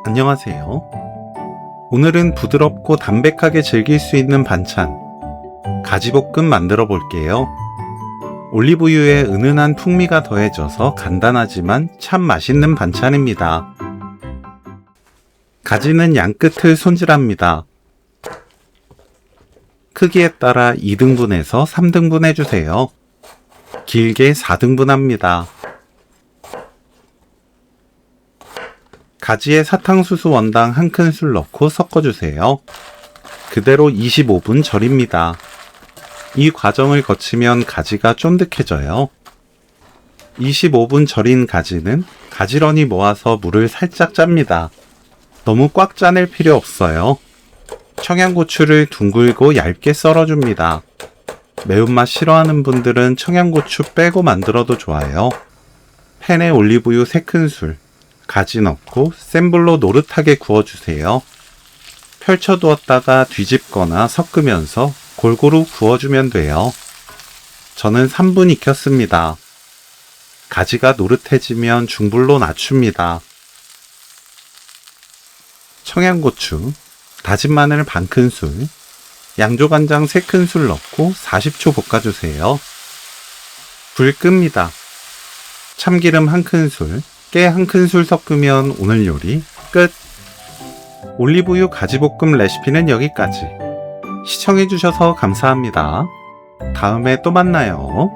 안녕하세요. 오늘은 부드럽고 담백하게 즐길 수 있는 반찬, 가지볶음 만들어 볼게요. 올리브유에 은은한 풍미가 더해져서 간단하지만 참 맛있는 반찬입니다. 가지는 양끝을 손질합니다. 크기에 따라 2등분에서 3등분 해주세요. 길게 4등분 합니다. 가지에 사탕수수 원당 1큰술 넣고 섞어주세요. 그대로 25분 절입니다. 이 과정을 거치면 가지가 쫀득해져요. 25분 절인 가지는 가지런히 모아서 물을 살짝 짭니다. 너무 꽉 짜낼 필요 없어요. 청양고추를 둥글고 얇게 썰어줍니다. 매운맛 싫어하는 분들은 청양고추 빼고 만들어도 좋아요. 팬에 올리브유 3큰술, 가지 넣고 센 불로 노릇하게 구워주세요. 펼쳐두었다가 뒤집거나 섞으면서 골고루 구워주면 돼요. 저는 3분 익혔습니다. 가지가 노릇해지면 중불로 낮춥니다. 청양고추, 다진 마늘 반큰술, 양조간장 3큰술 넣고 40초 볶아주세요. 불 끕니다. 참기름 1큰술, 깨 1큰술 섞으면 오늘 요리 끝! 올리브유 가지볶음 레시피는 여기까지. 시청해주셔서 감사합니다. 다음에 또 만나요.